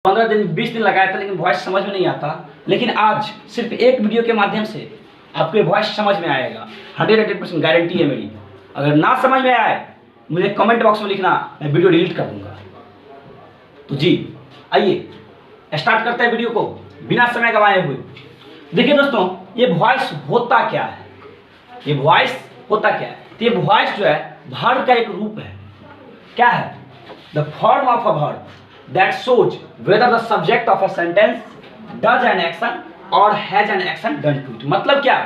15 दिन 20 दिन लगाया था, लेकिन वॉइस समझ में नहीं आता। लेकिन आज सिर्फ एक वीडियो के माध्यम से आपको वॉइस समझ में आएगा। 100% गारंटी है मेरी। अगर ना समझ में आए मुझे कमेंट बॉक्स में लिखना, मैं वीडियो डिलीट कर दूंगा। तो जी आइए स्टार्ट करते हैं वीडियो को बिना समय गंवाए हुए। देखिए दोस्तों, ये वॉइस होता क्या है? ये वॉइस होता क्या है? तो ये वॉइस जो है वर्ब का एक रूप है। क्या है? The form of a verb that shows whether the subject of a sentence does an action or has an action done to it. मतलब क्या?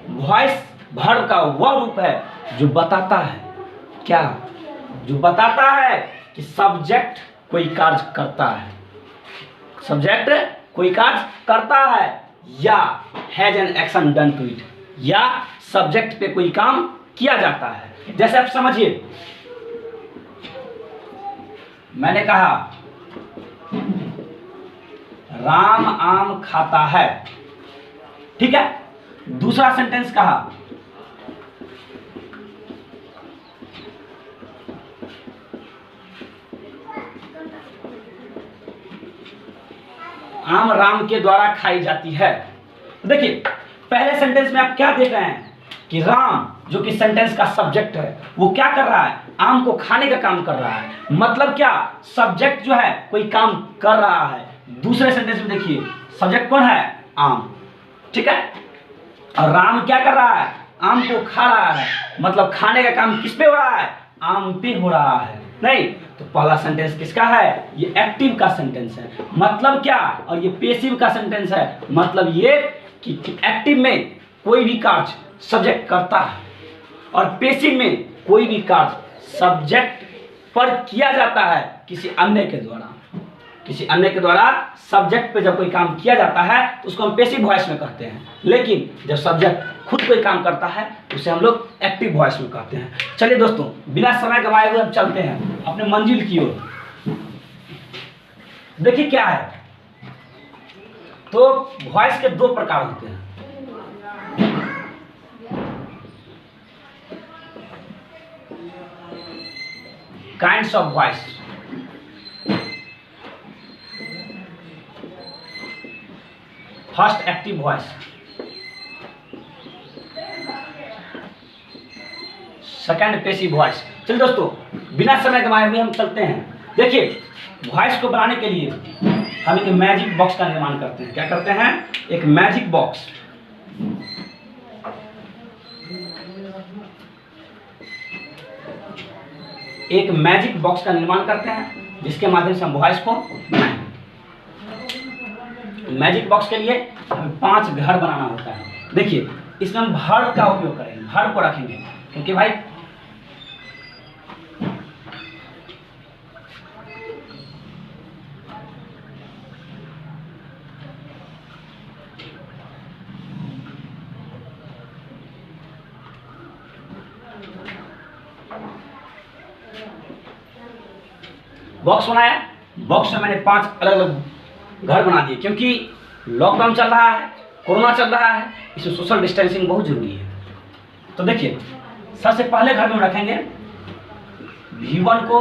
वॉइस वर्ब का वह रूप है जो बताता है क्या? जो बताता है कि सब्जेक्ट कोई कार्य करता है, सब्जेक्ट कोई कार्य करता है, या has an action done to it, या सब्जेक्ट पे कोई काम किया जाता है। जैसे आप समझिए, मैंने कहा राम आम खाता है, ठीक है। दूसरा सेंटेंस कहा आम राम के द्वारा खाई जाती है। देखिए पहले सेंटेंस में आप क्या देख रहे हैं कि राम जो कि सेंटेंस का सब्जेक्ट है वो क्या कर रहा है? आम को खाने का काम कर रहा है। मतलब क्या? सब्जेक्ट जो है कोई काम कर रहा है। दूसरे सेंटेंस में देखिए सब्जेक्ट कौन है? आम, ठीक है। और राम क्या कर रहा है? आम को खा रहा है। मतलब खाने का काम किस पे हो रहा है? आम पे हो रहा है। नहीं तो पहला सेंटेंस किसका है? ये एक्टिव का सेंटेंस है। मतलब क्या? और ये पैसिव का सेंटेंस है। मतलब ये कि एक्टिव में कोई भी कार्य सब्जेक्ट करता है और पैसिव में कोई भी कार्य सब्जेक्ट पर किया जाता है किसी अन्य के द्वारा। किसी अन्य के द्वारा सब्जेक्ट पे जब कोई काम किया जाता है तो उसको हम पैसिव वॉइस में कहते हैं। लेकिन जब सब्जेक्ट खुद कोई काम करता है तो उसे हम लोग एक्टिव वॉइस में कहते हैं। चलिए दोस्तों, बिना समय गंवाए हुए हम चलते हैं अपने मंजिल की ओर। देखिए क्या है, तो वॉइस के दो प्रकार होते हैं। Kinds of voice. First active voice, second passive voice. चलिए दोस्तों, बिना समय गंवाए हुए हम चलते हैं। देखिए वॉइस को बनाने के लिए हम एक मैजिक बॉक्स का निर्माण करते हैं। क्या करते हैं? एक मैजिक बॉक्स। एक मैजिक बॉक्स का निर्माण करते हैं जिसके माध्यम से हम वॉइस को बनाएंगे। मैजिक बॉक्स के लिए हमें 5 घर बनाना होता है। देखिए इसमें हम वर्ब का उपयोग करेंगे, वर्ब को रखेंगे, क्योंकि भाई बॉक्स बनाया। बॉक्स में मैंने 5 अलग अलग घर बना दिए, क्योंकि लॉकडाउन चल रहा है, कोरोना चल रहा है, इसमें सोशल डिस्टेंसिंग बहुत जरूरी है। तो देखिए सबसे पहले घर में रखेंगे V1 को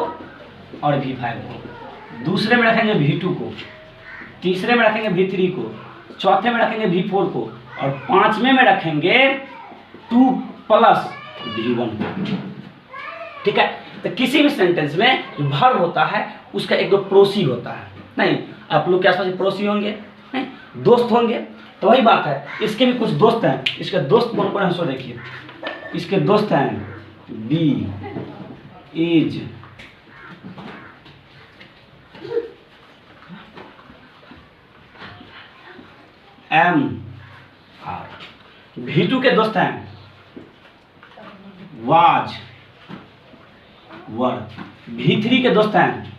और V5 को, दूसरे में रखेंगे V2 को, तीसरे में रखेंगे V3 को, चौथे में रखेंगे V4 को, और 5वें में रखेंगे 2 प्लस V1 को, ठीक है। तो किसी भी सेंटेंस में जो वर्ब होता है उसका एक दो पड़ोसी होता है। नहीं, आप लोग के आसपास पड़ोसी होंगे, नहीं दोस्त होंगे, तो वही बात है। इसके भी कुछ दोस्त हैं। इसके दोस्त कौन कौन है सो देखिए। इसके दोस्त हैं B, is, M, are. V2 के दोस्त हैं वाज, वर। V3 के दोस्त हैं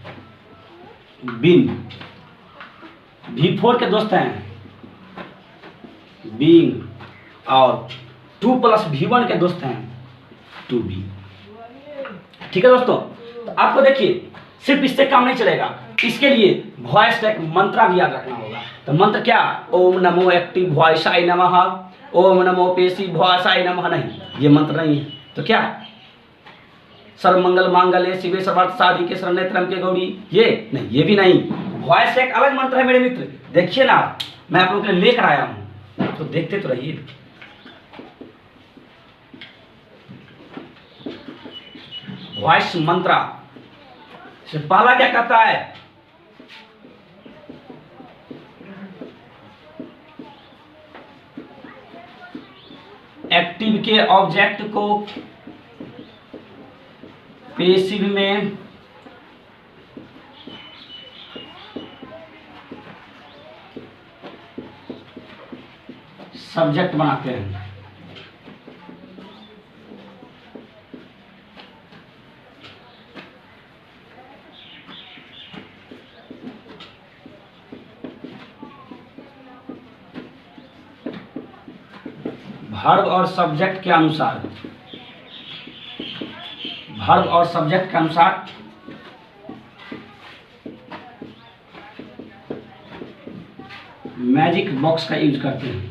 बिन। V4 के दोस्त हैं बीइंग, और 2 प्लस V1 के दोस्त हैं टू बी। ठीक है दोस्तों, तो आपको देखिए सिर्फ इससे काम नहीं चलेगा, इसके लिए वॉइस का एक मंत्र भी याद रखना होगा। तो मंत्र क्या? ओम नमो एक्टिव वॉइसाय नमः, ओम नमो पैसिव वॉइसाय नमः। नहीं, ये मंत्र नहीं है। तो क्या? सर्वमंगल मांगल्ये शिवे सर्वार्थ साधिके शरण्ये त्र्यंबके गौरी, ये नहीं, ये भी नहीं। वॉइस एक अलग मंत्र है मेरे मित्र, देखिए ना, मैं आप लोगों के लिए लेकर आया हूं, तो देखते तो रहिए। वॉइस मंत्रा से पहला क्या कहता है, एक्टिव के ऑब्जेक्ट को पेसिव में सब्जेक्ट बनाते हैं। वर्ब और सब्जेक्ट के अनुसार, वर्ब और सब्जेक्ट के अनुसार मैजिक बॉक्स का यूज करते हैं।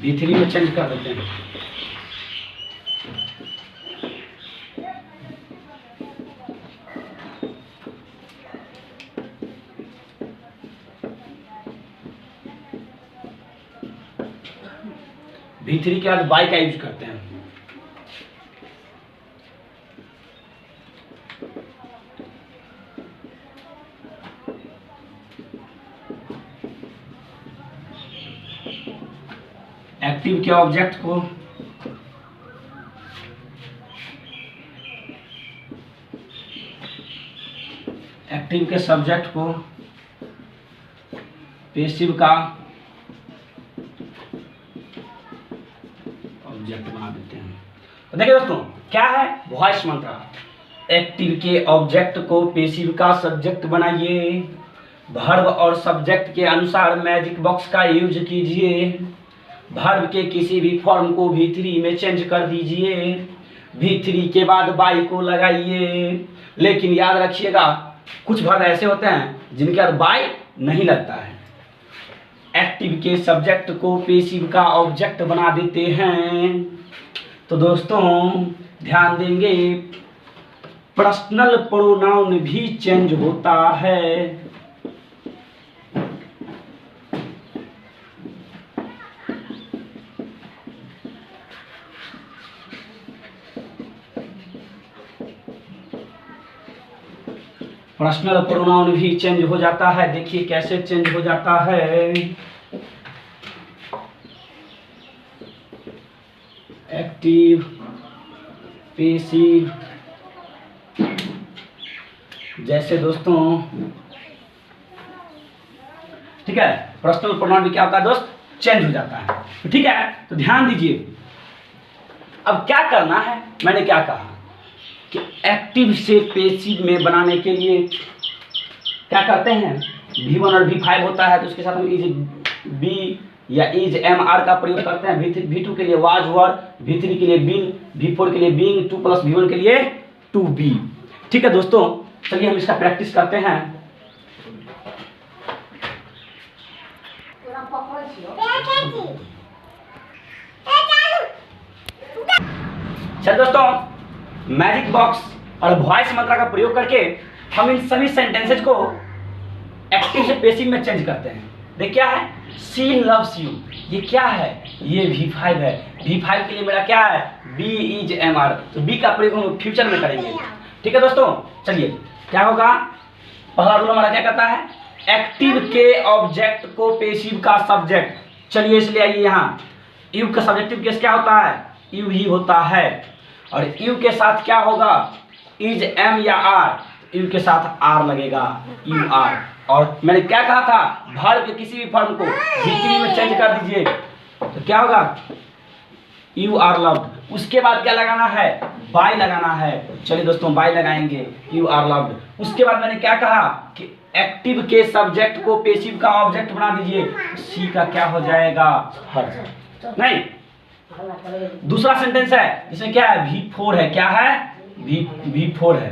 V3 में चेंज कर देते हैं। V3 के बाद बाय का यूज करते हैं। एक्टिव के ऑब्जेक्ट को एक्टिव के सब्जेक्ट को पेसिव का ऑब्जेक्ट बना देते हैं। तो देखिए दोस्तों, क्या है वॉइस मंत्रा, एक्टिव के ऑब्जेक्ट को पेसिव का सब्जेक्ट बनाइए, वर्ब और सब्जेक्ट के अनुसार मैजिक बॉक्स का यूज कीजिए, वर्ब के किसी भी फॉर्म को V3 में चेंज कर दीजिए, V3 के बाद बाई को लगाइए। लेकिन याद रखिएगा, कुछ वर्ब ऐसे होते हैं जिनके बाद बाई नहीं लगता है। एक्टिव के सब्जेक्ट को पेसिव का ऑब्जेक्ट बना देते हैं। तो दोस्तों ध्यान देंगे, पर्सनल प्रोनाउन भी चेंज होता है। पर्सनल प्रोनाउन भी चेंज हो जाता है। देखिए कैसे चेंज हो जाता है। एक्टिव, पेसिव, जैसे दोस्तों, ठीक है, पर्सनल प्रोनाउन भी क्या होता है दोस्त, चेंज हो जाता है। तो ठीक है, तो ध्यान दीजिए। अब क्या करना है, मैंने क्या कहा कि एक्टिव से पेसिव में बनाने के लिए क्या करते हैं, V1 और V5 होता है, तो उसके साथ हम इज बी या इज MR का प्रयोग करते हैं। V2 के लिए वाज वर, V3 के लिए बीन, V4 के लिए बीइंग, 2 + V1 के लिए 2B। ठीक है दोस्तों, चलिए हम इसका प्रैक्टिस करते हैं। चलिए दोस्तों, मैजिक बॉक्स और वॉइस मंत्रा का प्रयोग करके हम इन सभी सेंटेंसेज को एक्टिव से पेसिव में चेंज करते हैं। देख क्या है, शी लव्स यू, ये क्या है, ये V5 है। V5 के लिए मेरा क्या है, बी इज MR, तो बी का प्रयोग हम फ्यूचर में करेंगे। ठीक है दोस्तों, चलिए क्या होगा, पहला रूल हमारा क्या कहता है, एक्टिव के ऑब्जेक्ट को पेसिव का सब्जेक्ट। चलिए इसलिए आइए यहाँ, यू का सब्जेक्टिव केस क्या होता है, यू ही होता है, और यू के साथ क्या होगा, इज M या R, यू के साथ R लगेगा, यू आर। और मैंने क्या कहा था, वर्ब के किसी भी फॉर्म को V3 में चेंज कर दीजिए, तो क्या होगा, यू आर लव्ड। उसके बाद क्या लगाना है, बाय लगाना है। चलिए दोस्तों बाय लगाएंगे, यू आर लव्ड। उसके बाद मैंने क्या कहा कि एक्टिव के सब्जेक्ट को पेसिव का ऑब्जेक्ट बना दीजिए, सी का क्या हो जाएगा, हर। नहीं, दूसरा सेंटेंस है जिसमें क्या है, V4 है। क्या है, V4 है।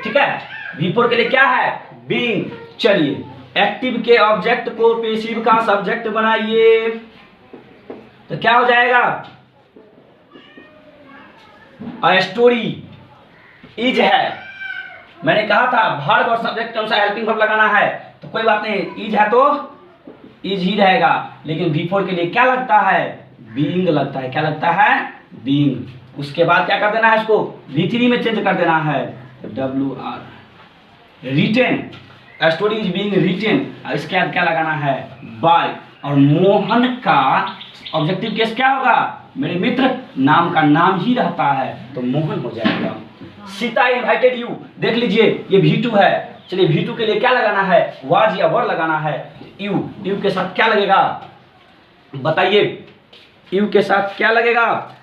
ठीक है, V4 के लिए क्या है, बीइंग। चलिए, एक्टिव के ऑब्जेक्ट को पैसिव का सब्जेक्ट बनाइए, तो क्या हो जाएगा, अ स्टोरी इज है। मैंने कहा था वर्ब और सब्जेक्ट के अनुसार हेल्पिंग वर्ब लगाना है, तो कोई बात नहीं, इज है तो इज ही रहेगा। लेकिन V4 के लिए क्या लगता है, बीइंग लगता है। क्या लगता है, बीइंग। उसके बाद क्या कर देना है, इसको V3 में चेंज कर देना है, WR, written. Story is being written. इसके बाद क्या लगाना है, बाय। और मोहन का ऑब्जेक्टिव केस क्या होगा, मेरे मित्र, नाम का नाम ही रहता है, तो मोहन हो जाएगा। सीता इनवाइटेड यू, देख लीजिए ये V2 है। चलिए V2 के लिए क्या लगाना है, वाज या वर लगाना है। यू, यू के साथ क्या लगेगा, बताइए, यू के साथ क्या लगेगा,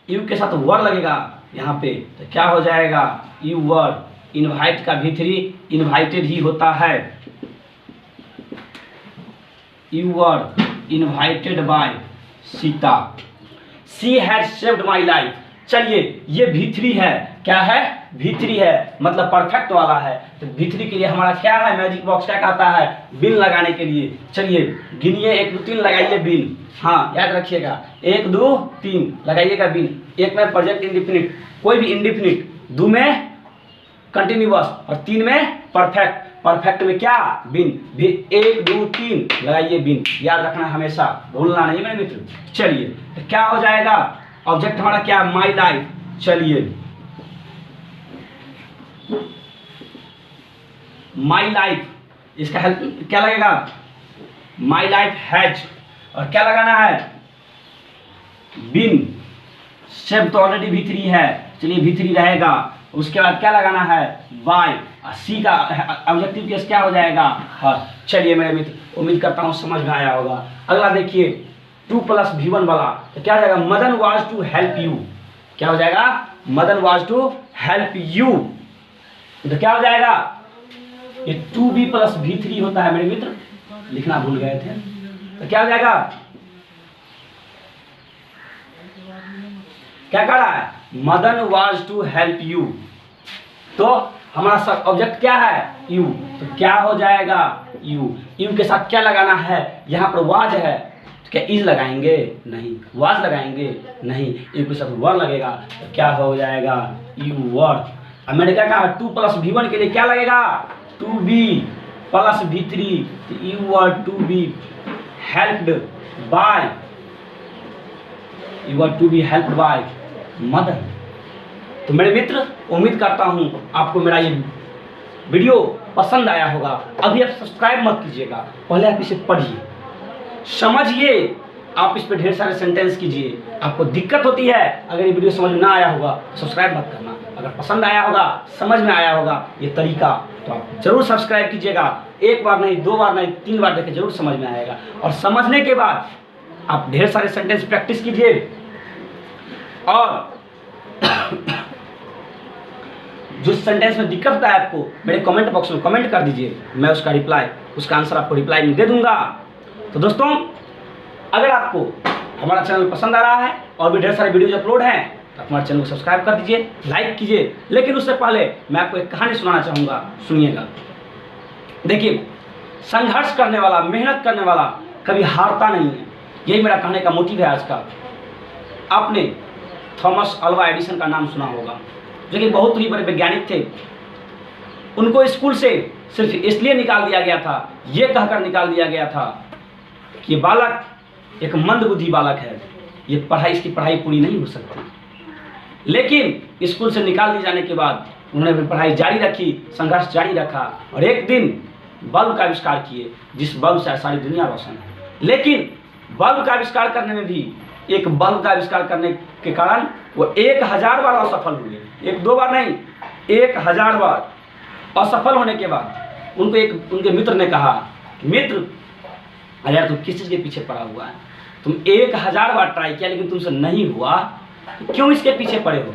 यू के साथ वर लगेगा यहाँ पे, तो क्या हो जाएगा, यू वर। इनवाइट का V3 इनवाइटेड ही होता है। You were invited bye Sita. She had saved my life. चलिए ये V3 है। क्या है, V3 है, मतलब परफेक्ट वाला है। तो V3 के लिए हमारा क्या है, मैजिक बॉक्स क्या कहता है, बिन लगाने के लिए। चलिए गिनिए, 1 2 3 लगाइए बिन। हाँ याद रखिएगा, 1 2 3 लगाइएगा बिन। एक में प्रेजेंट इंडिफिनिट, कोई भी इंडिफिनिट, 2 में कंटिन्यूअस और 3 में परफेक्ट। परफेक्ट में क्या, बिन। 1 2 3 लगाइए बिन, याद रखना हमेशा, भूलना नहीं मेरे मित्र। चलिए तो क्या हो जाएगा, ऑब्जेक्ट हमारा क्या, माई लाइफ। चलिए माई लाइफ, इसका हेल्प क्या लगेगा, माई लाइफ हैज। और क्या लगाना है, बिन। सेव तो ऑलरेडी V3 है, चलिए V3 रहेगा। उसके बाद क्या लगाना है, बाय। सी का ऑब्जेक्टिव केस क्या हो जाएगा, हर। चलिए मेरे मित्र, उम्मीद करता हूँ समझ में आया होगा। अगला देखिए 2 + V1 वाला, तो क्या हो जाएगा, Madan was to help you. क्या हो जाएगा, Madan was to help you. तो क्या हो जाएगा, ये 2B + V3 होता है मेरे मित्र, लिखना भूल गए थे। तो क्या हो जाएगा, क्या कह रहा है, Madan was to help you. तो हमारा ऑब्जेक्ट क्या है, यू। तो क्या हो जाएगा, यू। यू के साथ क्या लगाना है, यहाँ पर वाज है, तो क्या इज लगाएंगे, नहीं। वाज लगाएंगे, नहीं। यू के साथ वर लगेगा, तो क्या हो जाएगा, यू वर। अब मैंने क्या कहा, 2 + V1 के लिए क्या लगेगा, 2B + V3, तो you were to be helped by, you were to be helped by mother. तो मेरे मित्र, उम्मीद करता हूं आपको मेरा ये वीडियो पसंद आया होगा। अभी आप सब्सक्राइब मत कीजिएगा, पहले आप इसे पढ़िए, समझिए, आप इस पे ढेर सारे सेंटेंस कीजिए। आपको दिक्कत होती है, अगर ये वीडियो समझ में ना आया होगा तो सब्सक्राइब मत करना। अगर पसंद आया होगा, समझ में आया होगा ये तरीका, तो आप जरूर सब्सक्राइब कीजिएगा। 1 बार नहीं, 2 बार नहीं, 3 बार देखे, जरूर समझ में आएगा। और समझने के बाद आप ढेर सारे सेंटेंस प्रैक्टिस कीजिए, और जो सेंटेंस में दिक्कत होता है आपको, मेरे कमेंट बॉक्स में कमेंट कर दीजिए, मैं उसका रिप्लाई, उसका आंसर आपको रिप्लाई में दे दूंगा। तो दोस्तों, अगर आपको हमारा चैनल पसंद आ रहा है और भी ढेर सारे वीडियोज अपलोड हैं, तो हमारे चैनल को सब्सक्राइब कर दीजिए, लाइक कीजिए। लेकिन उससे पहले मैं आपको एक कहानी सुनाना चाहूँगा, सुनिएगा। देखिए, संघर्ष करने वाला, मेहनत करने वाला कभी हारता नहीं है, यही मेरा कहने का मोटिव है आज का। आपने थॉमस अल्वा एडिसन का नाम सुना होगा, जो कि बहुत ही बड़े वैज्ञानिक थे। उनको स्कूल से सिर्फ इसलिए निकाल दिया गया था, ये कहकर निकाल दिया गया था कि ये बालक एक मंदबुद्धि बालक है, ये पढ़ाई, इसकी पढ़ाई पूरी नहीं हो सकती। लेकिन स्कूल से निकाल दिए जाने के बाद उन्होंने अपनी पढ़ाई जारी रखी, संघर्ष जारी रखा, और एक दिन बल्ब का आविष्कार किए, जिस बल्ब से सारी दुनिया रोशन है। लेकिन बल्ब का आविष्कार करने में भी, एक बल्ब का आविष्कार करने के कारण वो 1000 बार असफल हुए। 1 2 बार नहीं, 1000 बार असफल होने के बाद उनके मित्र ने कहा, मित्र, अरे यार तुम किस चीज़ के पीछे पड़ा हुआ है, तुम 1000 बार ट्राई किया लेकिन तुमसे नहीं हुआ, तो क्यों इसके पीछे पड़े हो,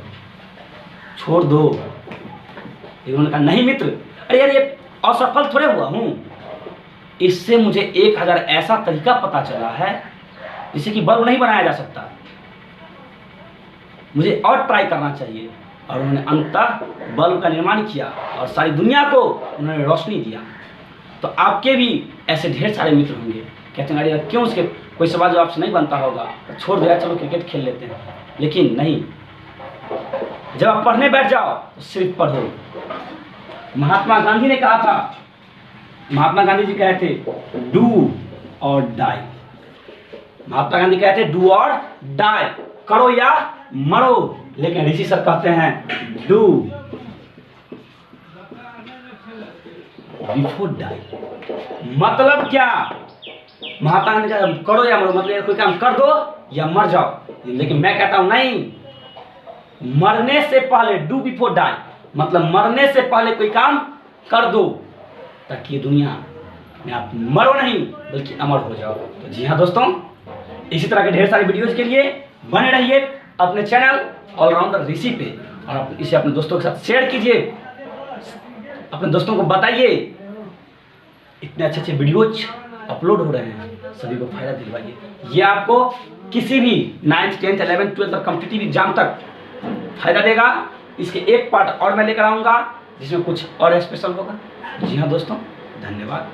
छोड़ दो। उन्होंने कहा, नहीं मित्र, अरे यार ये असफल थोड़े हुआ हूँ, इससे मुझे 1000 ऐसा तरीका पता चला है जिससे कि बल्ब नहीं बनाया जा सकता, मुझे और ट्राई करना चाहिए। और उन्होंने अंततः बल्ब का निर्माण किया और सारी दुनिया को उन्होंने रोशनी दिया। तो आपके भी ऐसे ढेर सारे मित्र होंगे, कहते हैं अरे क्यों उसके कोई सवाल जवाब से नहीं बनता होगा तो छोड़ दिया, चलो क्रिकेट खेल लेते हैं। लेकिन नहीं, जब आप पढ़ने बैठ जाओ तो सिर्फ पढ़ो। महात्मा गांधी ने कहा था, महात्मा गांधी जी कहते डू और डाई। महात्मा गांधी कहते डू और डाई, करो या मरो। लेकिन ऋषि सर कहते हैं डू बिफोर डाई। मतलब क्या? महात्मा गांधी कहते करो या मरो, मतलब कोई काम कर दो या मर जाओ। लेकिन मैं कहता हूं नहीं, मरने से पहले, डू बिफोर डाई मतलब मरने से पहले कोई काम कर दो ताकि ये दुनिया में आप मरो नहीं बल्कि अमर हो जाओ। तो जी हाँ दोस्तों, इसी तरह के ढेर सारे वीडियोज के लिए बने रहिए अपने चैनल ऑलराउंडर ऋषि पे, और आप इसे अपने दोस्तों के साथ शेयर कीजिए, अपने दोस्तों को बताइए। इतने अच्छे अच्छे वीडियोज अपलोड हो रहे हैं, सभी को फायदा दिलवाइए। ये आपको किसी भी 9th 10th 11th 12th और कॉम्पिटिटिव एग्जाम तक फायदा देगा। इसके एक पार्ट और मैं लेकर आऊँगा जिसमें कुछ और स्पेशल होगा। जी हाँ दोस्तों, धन्यवाद।